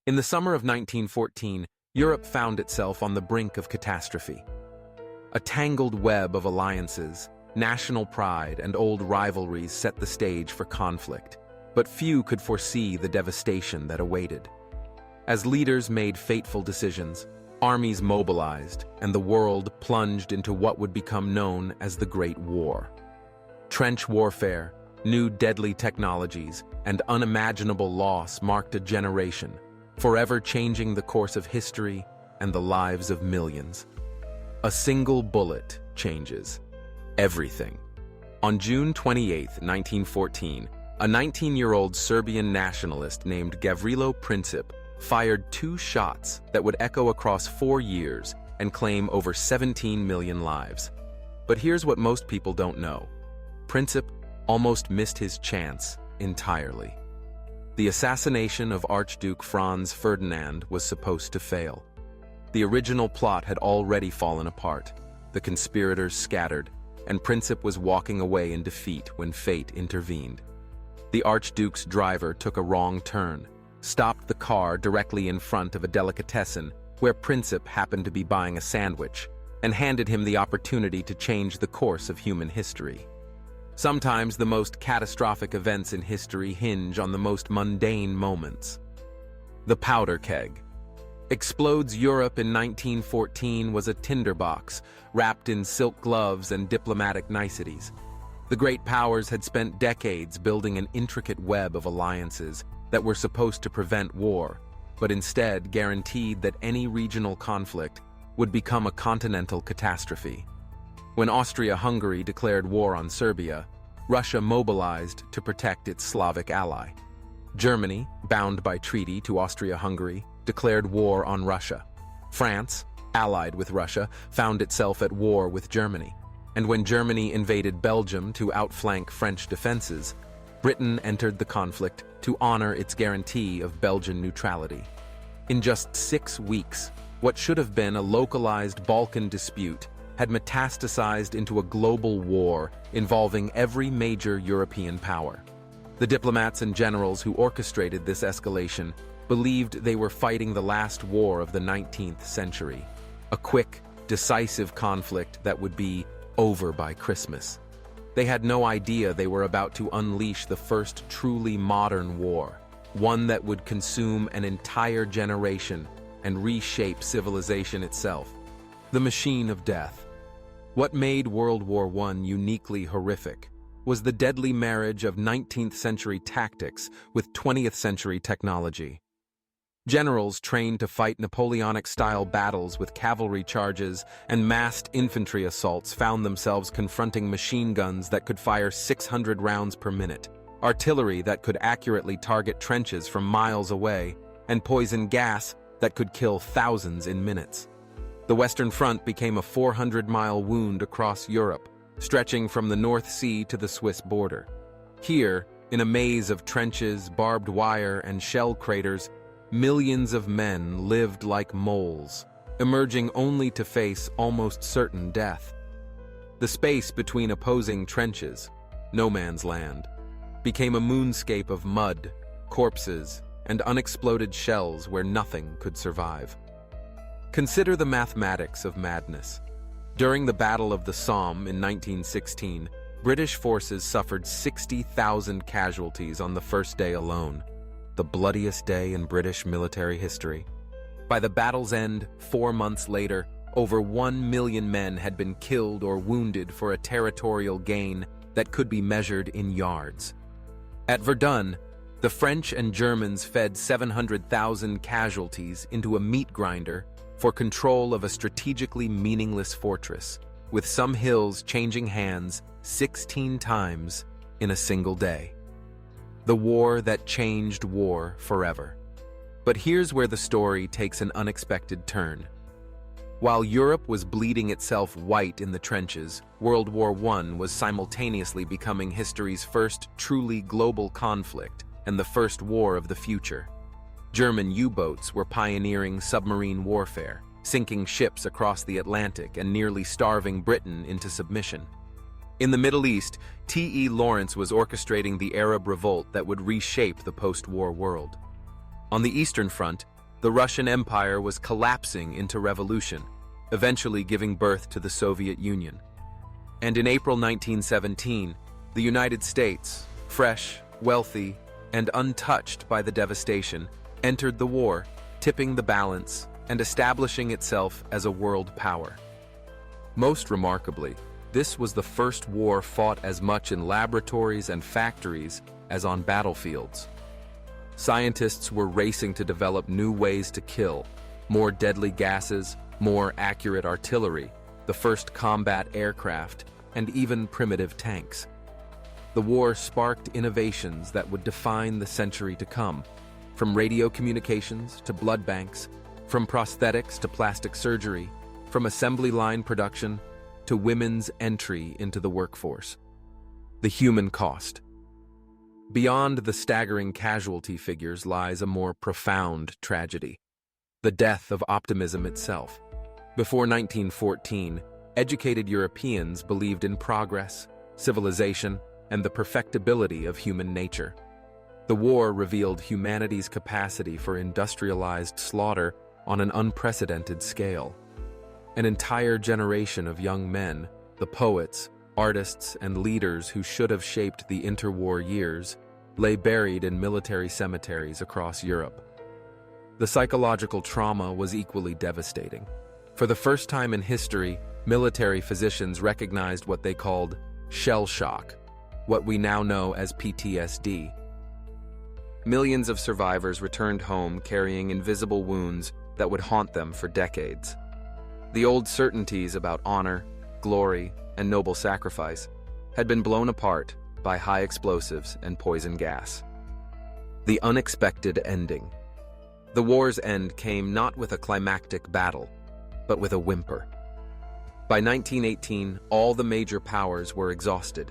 In the summer of 1914, Europe found itself on the brink of catastrophe. A tangled web of alliances, national pride, and old rivalries set the stage for conflict, but few could foresee the devastation that awaited. As leaders made fateful decisions, armies mobilized, and the world plunged into what would become known as the Great War. Trench warfare, new deadly technologies, and unimaginable loss marked a generation, forever changing the course of history and the lives of millions. A single bullet changes everything. On June 28, 1914, a 19-year-old Serbian nationalist named Gavrilo Princip fired 2 shots that would echo across 4 years and claim over 17 million lives. But here's what most people don't know. Princip almost missed his chance entirely. The assassination of Archduke Franz Ferdinand was supposed to fail. The original plot had already fallen apart, the conspirators scattered, and Princip was walking away in defeat when fate intervened. The Archduke's driver took a wrong turn, stopped the car directly in front of a delicatessen where Princip happened to be buying a sandwich, and handed him the opportunity to change the course of human history. Sometimes the most catastrophic events in history hinge on the most mundane moments. The powder keg. Explodes Europe in 1914 was a tinderbox, wrapped in silk gloves and diplomatic niceties. The great powers had spent decades building an intricate web of alliances that were supposed to prevent war, but instead guaranteed that any regional conflict would become a continental catastrophe. When Austria-Hungary declared war on Serbia, Russia mobilized to protect its Slavic ally. Germany, bound by treaty to Austria-Hungary, declared war on Russia. France, allied with Russia, found itself at war with Germany. And when Germany invaded Belgium to outflank French defenses, Britain entered the conflict to honor its guarantee of Belgian neutrality. In just 6 weeks, what should have been a localized Balkan dispute had metastasized into a global war involving every major European power. The diplomats and generals who orchestrated this escalation believed they were fighting the last war of the 19th century, a quick, decisive conflict that would be over by Christmas. They had no idea they were about to unleash the first truly modern war, one that would consume an entire generation and reshape civilization itself. The machine of death. What made World War I uniquely horrific was the deadly marriage of 19th century tactics with 20th century technology. Generals trained to fight Napoleonic-style battles with cavalry charges and massed infantry assaults found themselves confronting machine guns that could fire 600 rounds per minute, artillery that could accurately target trenches from miles away, and poison gas that could kill thousands in minutes. The Western Front became a 400-mile wound across Europe, stretching from the North Sea to the Swiss border. Here, in a maze of trenches, barbed wire, and shell craters, millions of men lived like moles, emerging only to face almost certain death. The space between opposing trenches, no man's land, became a moonscape of mud, corpses, and unexploded shells where nothing could survive. Consider the mathematics of madness. During the Battle of the Somme in 1916, British forces suffered 60,000 casualties on the first day alone, the bloodiest day in British military history. By the battle's end, 4 months later, over 1 million men had been killed or wounded for a territorial gain that could be measured in yards. At Verdun, the French and Germans fed 700,000 casualties into a meat grinder for control of a strategically meaningless fortress, with some hills changing hands 16 times in a single day. The war that changed war forever. But here's where the story takes an unexpected turn. While Europe was bleeding itself white in the trenches, World War I was simultaneously becoming history's first truly global conflict and the first war of the future. German U-boats were pioneering submarine warfare, sinking ships across the Atlantic and nearly starving Britain into submission. In the Middle East, T.E. Lawrence was orchestrating the Arab revolt that would reshape the post-war world. On the Eastern Front, The Russian Empire was collapsing into revolution, eventually giving birth to the Soviet Union. And in April 1917, the United States, fresh, wealthy, and untouched by the devastation, entered the war, tipping the balance and establishing itself as a world power. Most remarkably, this was the first war fought as much in laboratories and factories as on battlefields. Scientists were racing to develop new ways to kill, more deadly gases, more accurate artillery, the first combat aircraft, and even primitive tanks. The war sparked innovations that would define the century to come, from radio communications to blood banks, from prosthetics to plastic surgery, from assembly line production to women's entry into the workforce. The human cost. Beyond the staggering casualty figures lies a more profound tragedy: the death of optimism itself. Before 1914, educated Europeans believed in progress, civilization, and the perfectibility of human nature. The war revealed humanity's capacity for industrialized slaughter on an unprecedented scale. An entire generation of young men, the poets, artists, and leaders who should have shaped the interwar years, lay buried in military cemeteries across Europe. The psychological trauma was equally devastating. For the first time in history, military physicians recognized what they called shell shock, what we now know as PTSD. Millions of survivors returned home carrying invisible wounds that would haunt them for decades. The old certainties about honor, glory, and noble sacrifice had been blown apart by high explosives and poison gas. The unexpected ending. The war's end came not with a climactic battle, but with a whimper. By 1918, all the major powers were exhausted.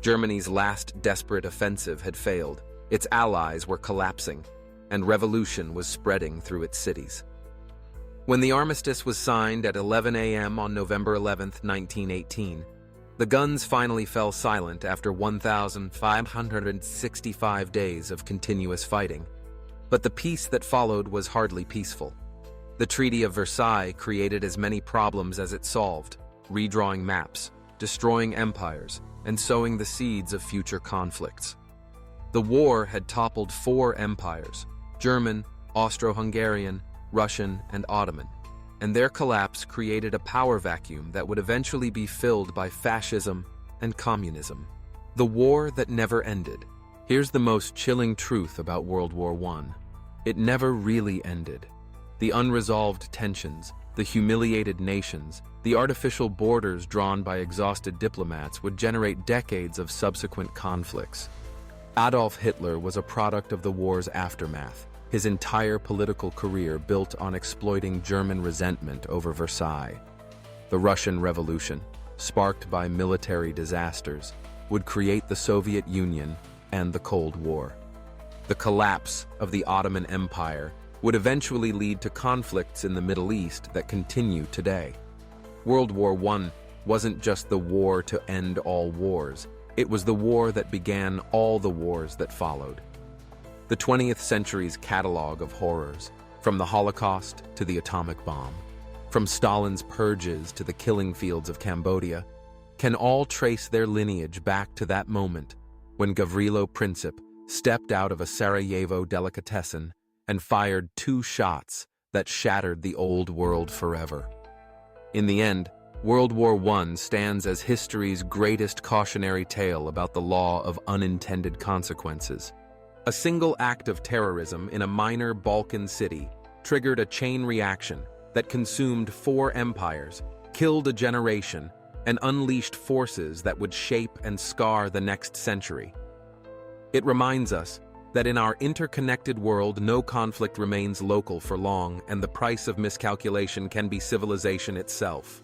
Germany's last desperate offensive had failed, its allies were collapsing, and revolution was spreading through its cities. When the armistice was signed at 11 a.m. on November 11, 1918, the guns finally fell silent after 1,565 days of continuous fighting. But the peace that followed was hardly peaceful. The Treaty of Versailles created as many problems as it solved, redrawing maps, destroying empires, and sowing the seeds of future conflicts. The war had toppled 4 empires: German, Austro-Hungarian, Russian, and Ottoman, and their collapse created a power vacuum that would eventually be filled by fascism and communism. The war that never ended. Here's the most chilling truth about World War I. It never really ended. The unresolved tensions, the humiliated nations, the artificial borders drawn by exhausted diplomats would generate decades of subsequent conflicts. Adolf Hitler was a product of the war's aftermath, his entire political career built on exploiting German resentment over Versailles. The Russian Revolution, sparked by military disasters, would create the Soviet Union and the Cold War. The collapse of the Ottoman Empire would eventually lead to conflicts in the Middle East that continue today. World War I wasn't just the war to end all wars, it was the war that began all the wars that followed. The 20th century's catalog of horrors, from the Holocaust to the atomic bomb, from Stalin's purges to the killing fields of Cambodia, can all trace their lineage back to that moment when Gavrilo Princip stepped out of a Sarajevo delicatessen and fired 2 shots that shattered the old world forever. In the end, World War I stands as history's greatest cautionary tale about the law of unintended consequences. A single act of terrorism in a minor Balkan city triggered a chain reaction that consumed 4 empires, killed a generation, and unleashed forces that would shape and scar the next century. It reminds us that in our interconnected world, no conflict remains local for long, and the price of miscalculation can be civilization itself.